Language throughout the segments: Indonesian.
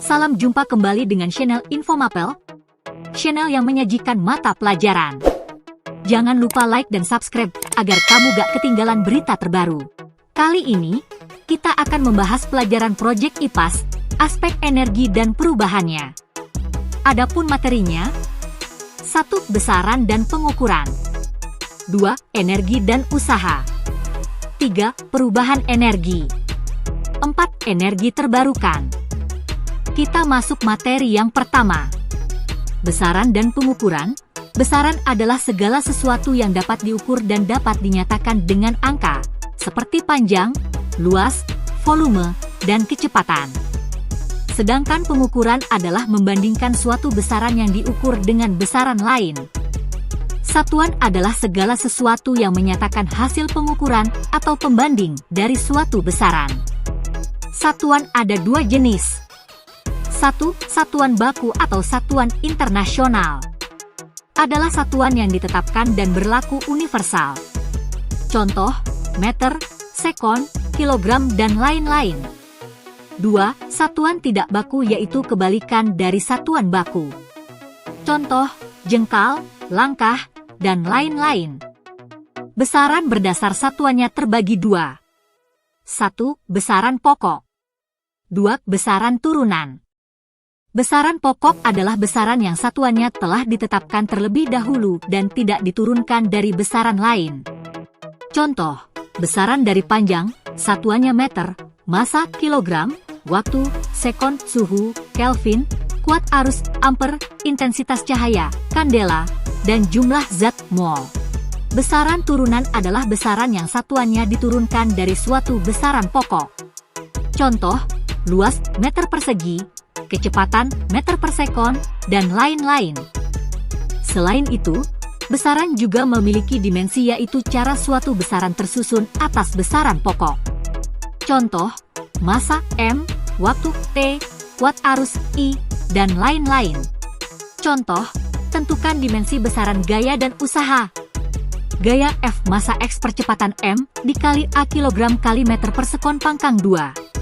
Salam jumpa kembali dengan channel Infomapel, channel yang menyajikan mata pelajaran. Jangan lupa like dan subscribe agar kamu gak ketinggalan berita terbaru. Kali ini, kita akan membahas pelajaran Project IPAS, aspek energi dan perubahannya. Adapun materinya, 1. Besaran dan pengukuran. 2. Energi dan usaha. 3. Perubahan energi. 4. Energi terbarukan. Kita masuk materi yang pertama. Besaran dan pengukuran. Besaran adalah segala sesuatu yang dapat diukur dan dapat dinyatakan dengan angka, seperti panjang, luas, volume, dan kecepatan. Sedangkan pengukuran adalah membandingkan suatu besaran yang diukur dengan besaran lain. Satuan adalah segala sesuatu yang menyatakan hasil pengukuran atau pembanding dari suatu besaran. Satuan ada dua jenis. 1. Satuan baku atau satuan internasional. Adalah satuan yang ditetapkan dan berlaku universal. Contoh, meter, sekon, kilogram, dan lain-lain. 2. Satuan tidak baku yaitu kebalikan dari satuan baku. Contoh, jengkal, langkah, dan lain-lain. Besaran berdasar satuannya terbagi dua. 1. Besaran pokok. 2. Besaran turunan. Besaran pokok adalah besaran yang satuannya telah ditetapkan terlebih dahulu dan tidak diturunkan dari besaran lain. Contoh, besaran dari panjang, satuannya meter, massa kilogram, waktu, sekon, suhu, Kelvin, kuat arus, ampere, intensitas cahaya, kandela, dan jumlah zat mol. Besaran turunan adalah besaran yang satuannya diturunkan dari suatu besaran pokok. Contoh, luas meter persegi, kecepatan meter per sekon, dan lain-lain. Selain itu, besaran juga memiliki dimensi yaitu cara suatu besaran tersusun atas besaran pokok. Contoh, massa M, waktu T, kuat arus I, dan lain-lain. Contoh, tentukan dimensi besaran gaya dan usaha. Gaya F massa X percepatan M dikali A kilogram kali meter per sekon pangkang 2.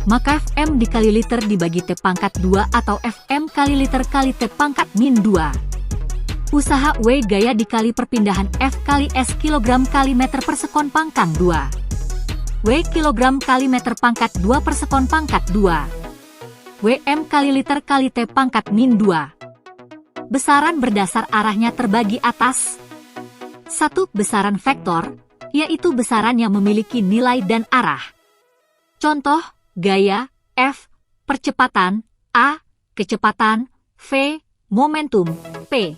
Maka Fm dikali liter dibagi T pangkat 2 atau Fm kali liter kali T pangkat min 2. Usaha W gaya dikali perpindahan F kali S kilogram kali meter per sekon pangkang 2. W kilogram kali meter pangkat 2 per sekon pangkat 2. Wm kali liter kali T pangkat min 2. Besaran berdasar arahnya terbagi atas. 1. Besaran vektor, yaitu besaran yang memiliki nilai dan arah. Contoh, gaya, F, percepatan, A, kecepatan, V, momentum, P.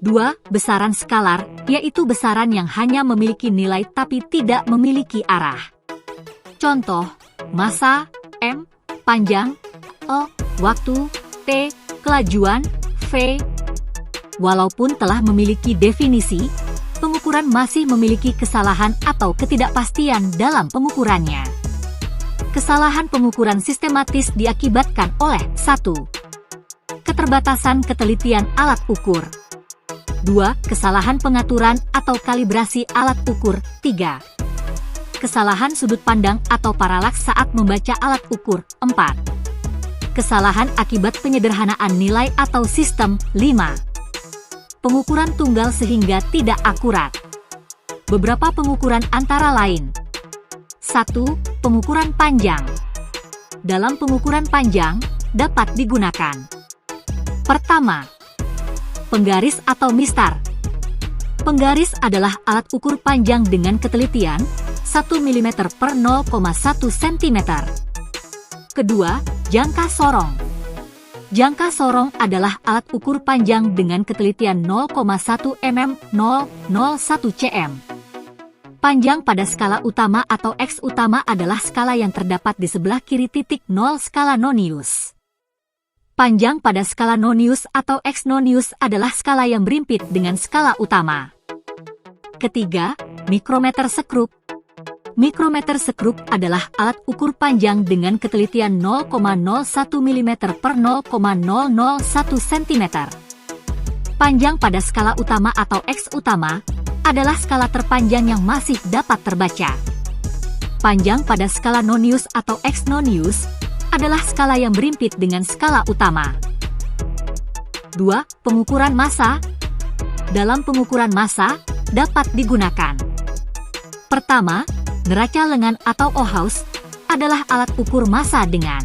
2. Besaran skalar, yaitu besaran yang hanya memiliki nilai tapi tidak memiliki arah. Contoh, massa, M, panjang, O, waktu, T, kelajuan, V. Walaupun telah memiliki definisi, pengukuran masih memiliki kesalahan atau ketidakpastian dalam pengukurannya. Kesalahan pengukuran sistematis diakibatkan oleh 1. Keterbatasan ketelitian alat ukur. 2. Kesalahan pengaturan atau kalibrasi alat ukur. 3. Kesalahan sudut pandang atau paralaks saat membaca alat ukur. 4. Kesalahan akibat penyederhanaan nilai atau sistem. 5. Pengukuran tunggal sehingga tidak akurat. Beberapa pengukuran antara lain. 1. Pengukuran panjang. Dalam pengukuran panjang, dapat digunakan. Pertama, penggaris atau mistar. Penggaris adalah alat ukur panjang dengan ketelitian 1 mm per 0,1 cm. Kedua, jangka sorong. Jangka sorong adalah alat ukur panjang dengan ketelitian 0,1 mm 001 cm. Panjang pada skala utama atau X utama adalah skala yang terdapat di sebelah kiri titik 0 skala nonius. Panjang pada skala nonius atau X nonius adalah skala yang berimpit dengan skala utama. Ketiga, mikrometer sekrup. Mikrometer sekrup adalah alat ukur panjang dengan ketelitian 0,01 mm per 0,001 cm. Panjang pada skala utama atau X utama adalah skala terpanjang yang masih dapat terbaca. Panjang pada skala nonius atau X nonius adalah skala yang berimpit dengan skala utama. 2. Pengukuran massa. Dalam pengukuran massa, dapat digunakan. Pertama, neraca lengan atau Ohaus adalah alat ukur massa dengan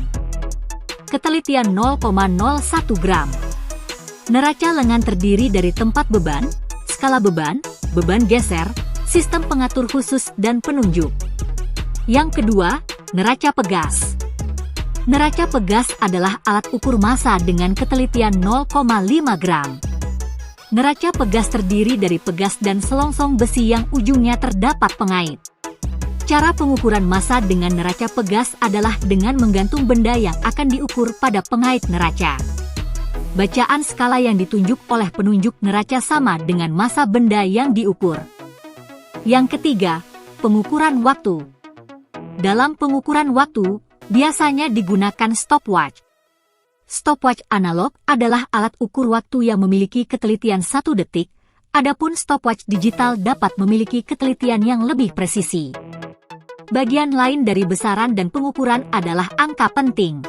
ketelitian 0,01 gram. Neraca lengan terdiri dari tempat beban, skala beban, beban geser, sistem pengatur khusus, dan penunjuk. Yang kedua, neraca pegas. Neraca pegas adalah alat ukur massa dengan ketelitian 0,5 gram. Neraca pegas terdiri dari pegas dan selongsong besi yang ujungnya terdapat pengait. Cara pengukuran massa dengan neraca pegas adalah dengan menggantung benda yang akan diukur pada pengait neraca. Bacaan skala yang ditunjuk oleh penunjuk neraca sama dengan massa benda yang diukur. Yang ketiga, pengukuran waktu. Dalam pengukuran waktu, biasanya digunakan stopwatch. Stopwatch analog adalah alat ukur waktu yang memiliki ketelitian 1 detik, adapun stopwatch digital dapat memiliki ketelitian yang lebih presisi. Bagian lain dari besaran dan pengukuran adalah angka penting.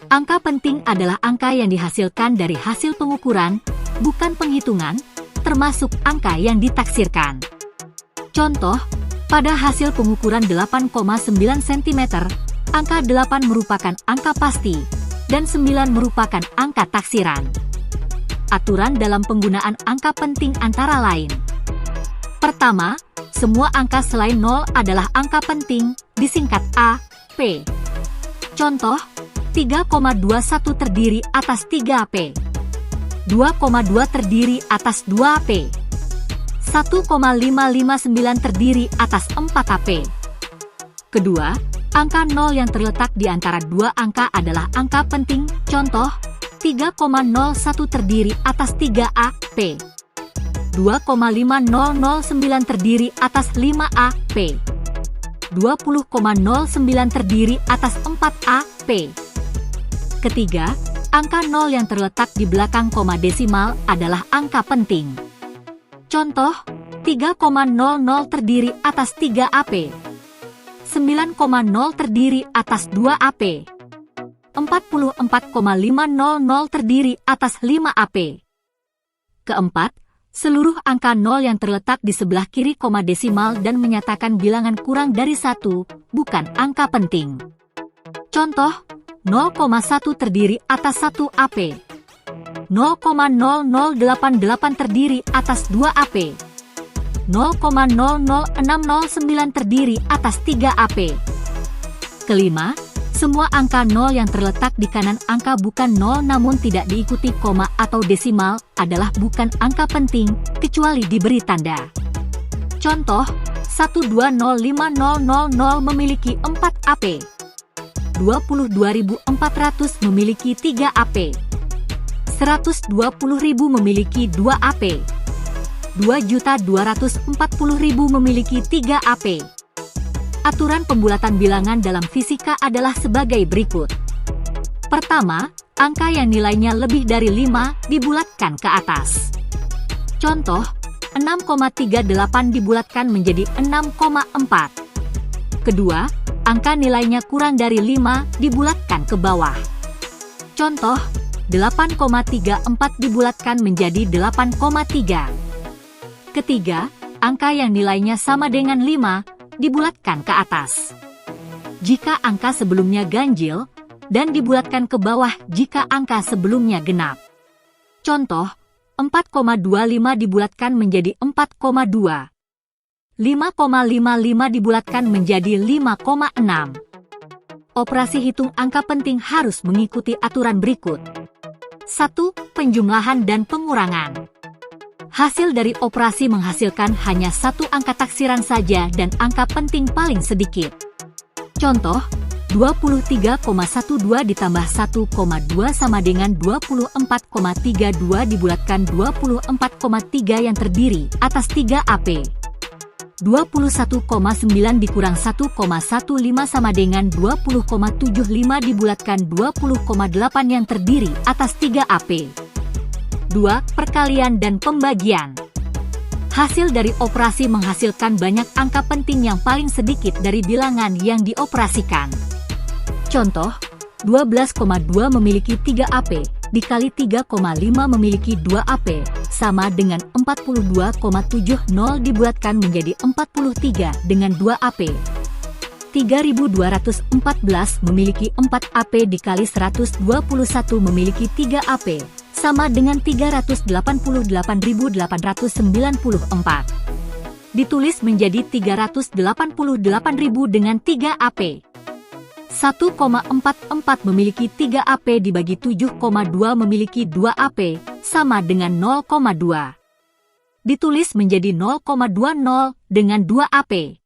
Angka penting adalah angka yang dihasilkan dari hasil pengukuran, bukan penghitungan, termasuk angka yang ditaksirkan. Contoh, pada hasil pengukuran 8,9 cm, angka 8 merupakan angka pasti, dan 9 merupakan angka taksiran. Aturan dalam penggunaan angka penting antara lain. Pertama, semua angka selain 0 adalah angka penting, disingkat A, P. Contoh, 3,21 terdiri atas 3AP. 2,2 terdiri atas 2AP. 1,559 terdiri atas 4AP. Kedua, angka 0 yang terletak di antara dua angka adalah angka penting. Contoh, 3,01 terdiri atas 3AP. 2,5009 terdiri atas 5AP. 20,09 terdiri atas 4AP. Ketiga, angka 0 yang terletak di belakang koma desimal adalah angka penting. Contoh, 3,00 terdiri atas 3AP. 9,0 terdiri atas 2AP. 44,500 terdiri atas 5AP. Keempat, seluruh angka 0 yang terletak di sebelah kiri koma desimal dan menyatakan bilangan kurang dari 1, bukan angka penting. Contoh, 0,1 terdiri atas 1AP. 0,0088 terdiri atas 2AP. 0,0069 terdiri atas 3AP. Kelima, semua angka 0 yang terletak di kanan angka bukan 0 namun tidak diikuti koma atau desimal adalah bukan angka penting, kecuali diberi tanda. Contoh, 1205000 memiliki 4 AP. 22.400 memiliki 3 AP. 120.000 memiliki 2 AP. 2.240.000 memiliki 3 AP. Aturan pembulatan bilangan dalam fisika adalah sebagai berikut. Pertama, angka yang nilainya lebih dari 5 dibulatkan ke atas. Contoh, 6,38 dibulatkan menjadi 6,4. Kedua, angka nilainya kurang dari 5 dibulatkan ke bawah. Contoh, 8,34 dibulatkan menjadi 8,3. Ketiga, angka yang nilainya sama dengan 5 dibulatkan ke atas. Jika angka sebelumnya ganjil, dan dibulatkan ke bawah jika angka sebelumnya genap. Contoh, 4,25 dibulatkan menjadi 4,2. 5,55 dibulatkan menjadi 5,6. Operasi hitung angka penting harus mengikuti aturan berikut. 1. Penjumlahan dan pengurangan. Hasil dari operasi menghasilkan hanya satu angka taksiran saja dan angka penting paling sedikit. Contoh, 23,12 ditambah 1,2 sama dengan 24,32 dibulatkan 24,3 yang terdiri atas 3 AP. 21,9 dikurang 1,15 sama dengan 20,75 dibulatkan 20,8 yang terdiri atas 3 AP. 2. Perkalian dan pembagian. Hasil dari operasi menghasilkan banyak angka penting yang paling sedikit dari bilangan yang dioperasikan. Contoh, 12,2 memiliki 3 AP, dikali 3,5 memiliki 2 AP, sama dengan 42,70 dibulatkan menjadi 43 dengan 2 AP. 3214 memiliki 4 AP dikali 121 memiliki 3 AP, sama dengan 388.894. Ditulis menjadi 388.000 dengan 3 AP. 1,44 memiliki 3 AP dibagi 7,2 memiliki 2 AP, sama dengan 0,2. Ditulis menjadi 0,20 dengan 2 AP.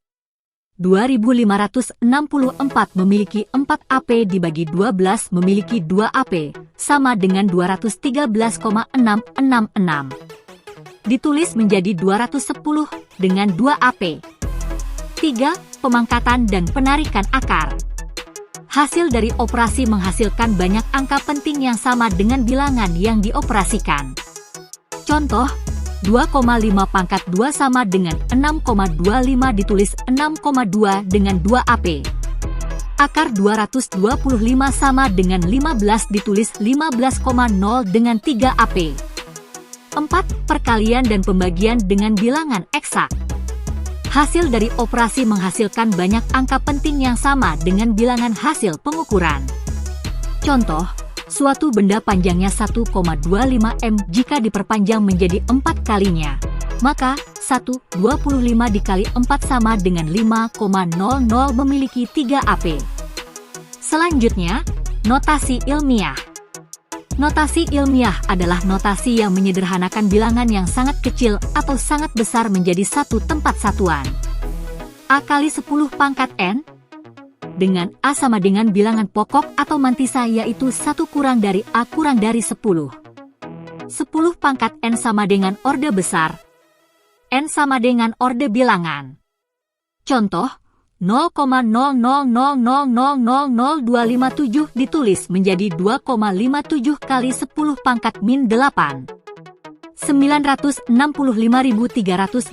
2564 memiliki 4 AP dibagi 12 memiliki 2 AP, sama dengan 213,666. Ditulis menjadi 210 dengan 2 AP. 3. Pemangkatan dan penarikan akar. Hasil dari operasi menghasilkan banyak angka penting yang sama dengan bilangan yang dioperasikan. Contoh, 2,5 pangkat 2 sama dengan 6,25 ditulis 6,2 dengan 2 AP. Akar 225 sama dengan 15 ditulis 15,0 dengan 3 AP. 4. Perkalian dan pembagian dengan bilangan eksak. Hasil dari operasi menghasilkan banyak angka penting yang sama dengan bilangan hasil pengukuran. Contoh, suatu benda panjangnya 1,25 m jika diperpanjang menjadi 4 kalinya, maka 1,25 dikali 4 sama dengan 5,00 memiliki 3 AP. Selanjutnya, notasi ilmiah. Notasi ilmiah adalah notasi yang menyederhanakan bilangan yang sangat kecil atau sangat besar menjadi satu tempat satuan. A kali 10 pangkat n dengan A sama dengan bilangan pokok atau mantisa yaitu 1 kurang dari A kurang dari 10. 10 pangkat n sama dengan orde besar. N sama dengan orde bilangan. Contoh, 0,000000257 ditulis menjadi 2,57 kali 10 pangkat min 8. 965.300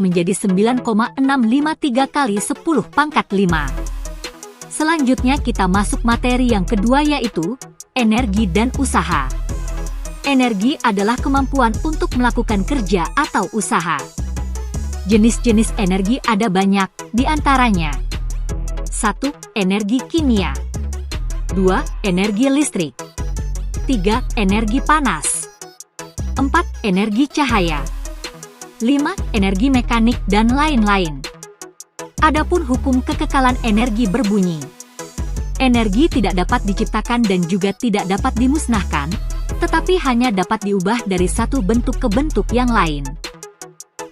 menjadi 9,653 kali 10 pangkat 5. Selanjutnya kita masuk materi yang kedua yaitu energi dan usaha. Energi adalah kemampuan untuk melakukan kerja atau usaha. Jenis-jenis energi ada banyak, di antaranya 1. Energi kimia. 2. Energi listrik. 3. Energi panas. 4. Energi cahaya. 5. Energi mekanik dan lain-lain. Adapun hukum kekekalan energi berbunyi, energi tidak dapat diciptakan dan juga tidak dapat dimusnahkan, tetapi hanya dapat diubah dari satu bentuk ke bentuk yang lain.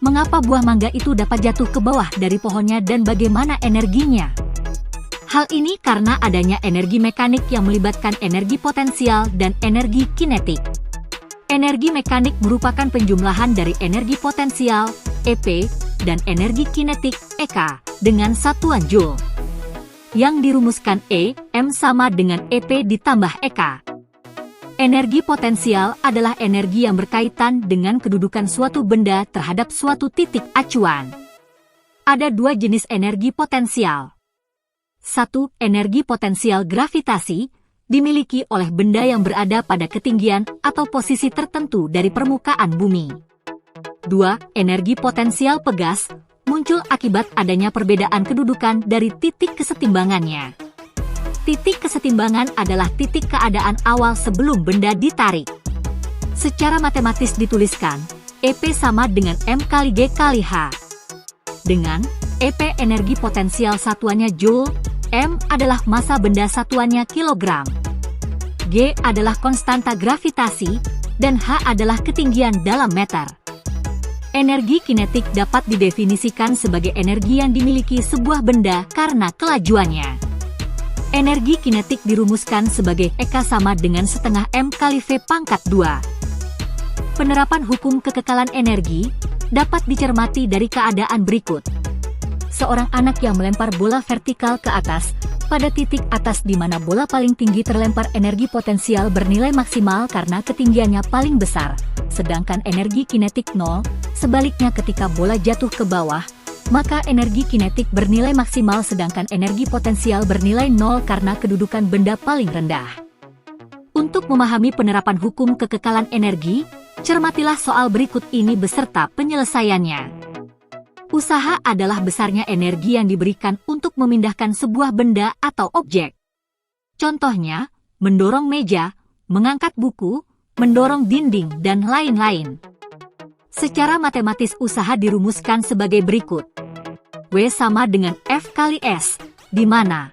Mengapa buah mangga itu dapat jatuh ke bawah dari pohonnya dan bagaimana energinya? Hal ini karena adanya energi mekanik yang melibatkan energi potensial dan energi kinetik. Energi mekanik merupakan penjumlahan dari energi potensial, EP, dan energi kinetik, EK, dengan satuan Joule. Yang dirumuskan E, M sama dengan EP ditambah EK. Energi potensial adalah energi yang berkaitan dengan kedudukan suatu benda terhadap suatu titik acuan. Ada dua jenis energi potensial. 1. Energi potensial gravitasi, dimiliki oleh benda yang berada pada ketinggian atau posisi tertentu dari permukaan bumi. 2. Energi potensial pegas, muncul akibat adanya perbedaan kedudukan dari titik kesetimbangannya. Titik kesetimbangan adalah titik keadaan awal sebelum benda ditarik. Secara matematis dituliskan, EP sama dengan M kali G kali H. Dengan EP energi potensial satuannya Joule, M adalah massa benda satuannya kilogram, G adalah konstanta gravitasi, dan H adalah ketinggian dalam meter. Energi kinetik dapat didefinisikan sebagai energi yang dimiliki sebuah benda karena kelajuannya. Energi kinetik dirumuskan sebagai EK sama dengan setengah M kali V pangkat 2. Penerapan hukum kekekalan energi dapat dicermati dari keadaan berikut. Seorang anak yang melempar bola vertikal ke atas, pada titik atas di mana bola paling tinggi terlempar energi potensial bernilai maksimal karena ketinggiannya paling besar, sedangkan energi kinetik 0, sebaliknya ketika bola jatuh ke bawah, maka energi kinetik bernilai maksimal sedangkan energi potensial bernilai 0 karena kedudukan benda paling rendah. Untuk memahami penerapan hukum kekekalan energi, cermatilah soal berikut ini beserta penyelesaiannya. Usaha adalah besarnya energi yang diberikan untuk memindahkan sebuah benda atau objek. Contohnya, mendorong meja, mengangkat buku, mendorong dinding, dan lain-lain. Secara matematis usaha dirumuskan sebagai berikut. W sama dengan F kali S, di mana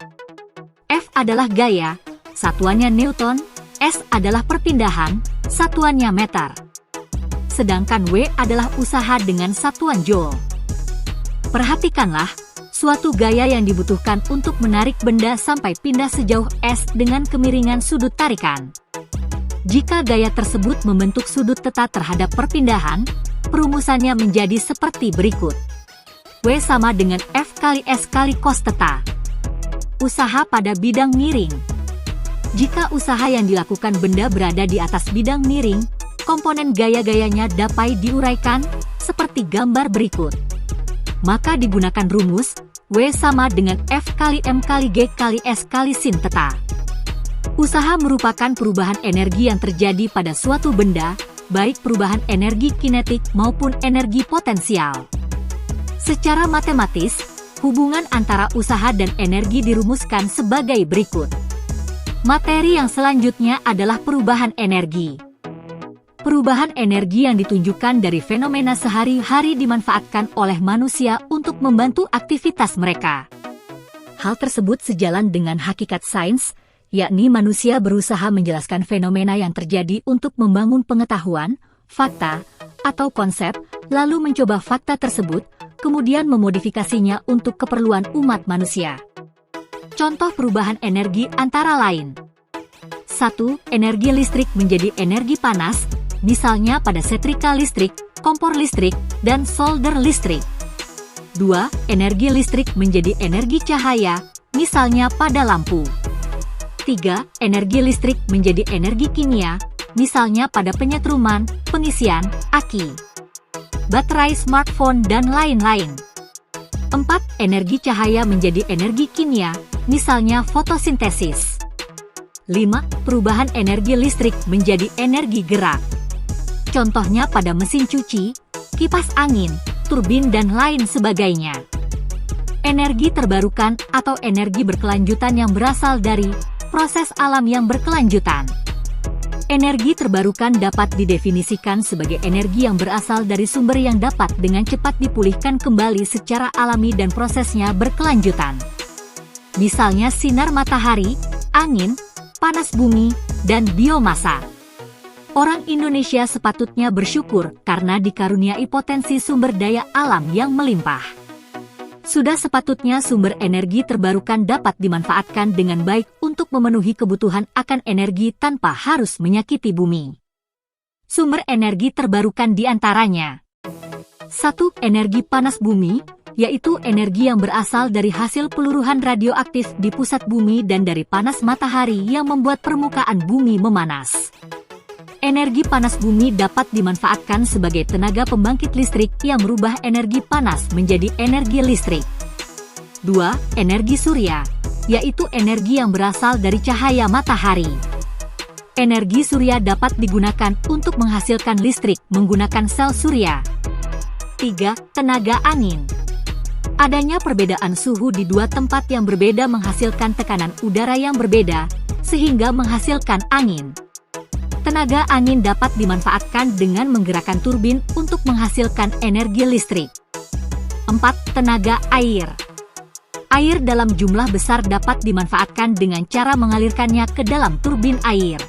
F adalah gaya, satuannya Newton, S adalah perpindahan, satuannya meter. Sedangkan W adalah usaha dengan satuan joule. Perhatikanlah, suatu gaya yang dibutuhkan untuk menarik benda sampai pindah sejauh S dengan kemiringan sudut tarikan. Jika gaya tersebut membentuk sudut theta terhadap perpindahan, perumusannya menjadi seperti berikut. W sama dengan F kali S kali cos theta. Usaha pada bidang miring. Jika usaha yang dilakukan benda berada di atas bidang miring, komponen gaya-gayanya dapat diuraikan seperti gambar berikut. Maka digunakan rumus W sama dengan F kali M kali G kali S kali sin theta. Usaha merupakan perubahan energi yang terjadi pada suatu benda, baik perubahan energi kinetik maupun energi potensial. Secara matematis, hubungan antara usaha dan energi dirumuskan sebagai berikut. Materi yang selanjutnya adalah perubahan energi. Perubahan energi yang ditunjukkan dari fenomena sehari-hari dimanfaatkan oleh manusia untuk membantu aktivitas mereka. Hal tersebut sejalan dengan hakikat sains, yakni manusia berusaha menjelaskan fenomena yang terjadi untuk membangun pengetahuan, fakta, atau konsep, lalu mencoba fakta tersebut, kemudian memodifikasinya untuk keperluan umat manusia. Contoh perubahan energi antara lain. 1. Energi listrik menjadi energi panas, misalnya pada setrika listrik, kompor listrik, dan solder listrik. 2. Energi listrik menjadi energi cahaya, misalnya pada lampu. 3. Energi listrik menjadi energi kimia, misalnya pada penyetruman, pengisian, aki, baterai smartphone, dan lain-lain. 4. Energi cahaya menjadi energi kimia, misalnya fotosintesis. 5. Perubahan energi listrik menjadi energi gerak. Contohnya pada mesin cuci, kipas angin, turbin, dan lain sebagainya. Energi terbarukan atau energi berkelanjutan yang berasal dari proses alam yang berkelanjutan. Energi terbarukan dapat didefinisikan sebagai energi yang berasal dari sumber yang dapat dengan cepat dipulihkan kembali secara alami dan prosesnya berkelanjutan. Misalnya sinar matahari, angin, panas bumi, dan biomasa. Orang Indonesia sepatutnya bersyukur karena dikaruniai potensi sumber daya alam yang melimpah. Sudah sepatutnya sumber energi terbarukan dapat dimanfaatkan dengan baik untuk memenuhi kebutuhan akan energi tanpa harus menyakiti bumi. Sumber energi terbarukan diantaranya 1. Energi panas bumi, yaitu energi yang berasal dari hasil peluruhan radioaktif di pusat bumi dan dari panas matahari yang membuat permukaan bumi memanas. Energi panas bumi dapat dimanfaatkan sebagai tenaga pembangkit listrik yang merubah energi panas menjadi energi listrik. 2. Energi surya, yaitu energi yang berasal dari cahaya matahari. Energi surya dapat digunakan untuk menghasilkan listrik menggunakan sel surya. 3. Tenaga angin. Adanya perbedaan suhu di dua tempat yang berbeda menghasilkan tekanan udara yang berbeda, sehingga menghasilkan angin. Tenaga angin dapat dimanfaatkan dengan menggerakkan turbin untuk menghasilkan energi listrik. 4. Tenaga air. Air dalam jumlah besar dapat dimanfaatkan dengan cara mengalirkannya ke dalam turbin air.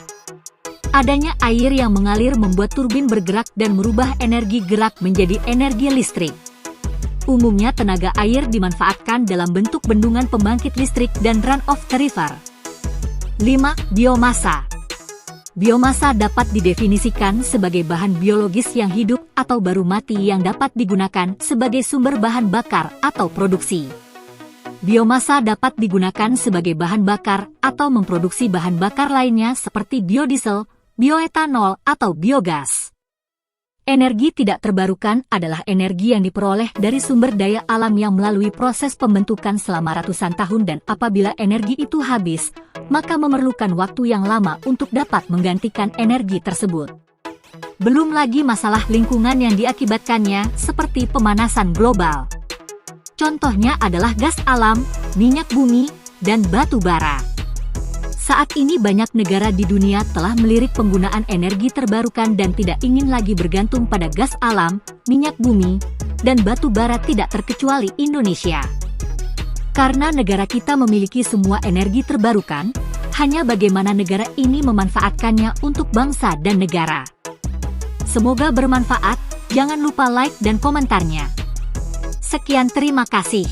Adanya air yang mengalir membuat turbin bergerak dan merubah energi gerak menjadi energi listrik. Umumnya tenaga air dimanfaatkan dalam bentuk bendungan pembangkit listrik dan run-off river. 5. Biomasa. Biomasa dapat didefinisikan sebagai bahan biologis yang hidup atau baru mati yang dapat digunakan sebagai sumber bahan bakar atau produksi. Biomasa dapat digunakan sebagai bahan bakar atau memproduksi bahan bakar lainnya seperti biodiesel, bioetanol, atau biogas. Energi tidak terbarukan adalah energi yang diperoleh dari sumber daya alam yang melalui proses pembentukan selama ratusan tahun, dan apabila energi itu habis, maka memerlukan waktu yang lama untuk dapat menggantikan energi tersebut. Belum lagi masalah lingkungan yang diakibatkannya, seperti pemanasan global. Contohnya adalah gas alam, minyak bumi, dan batu bara. Saat ini banyak negara di dunia telah melirik penggunaan energi terbarukan dan tidak ingin lagi bergantung pada gas alam, minyak bumi, dan batu bara, tidak terkecuali Indonesia. Karena negara kita memiliki semua energi terbarukan, hanya bagaimana negara ini memanfaatkannya untuk bangsa dan negara. Semoga bermanfaat, jangan lupa like dan komentarnya. Sekian, terima kasih.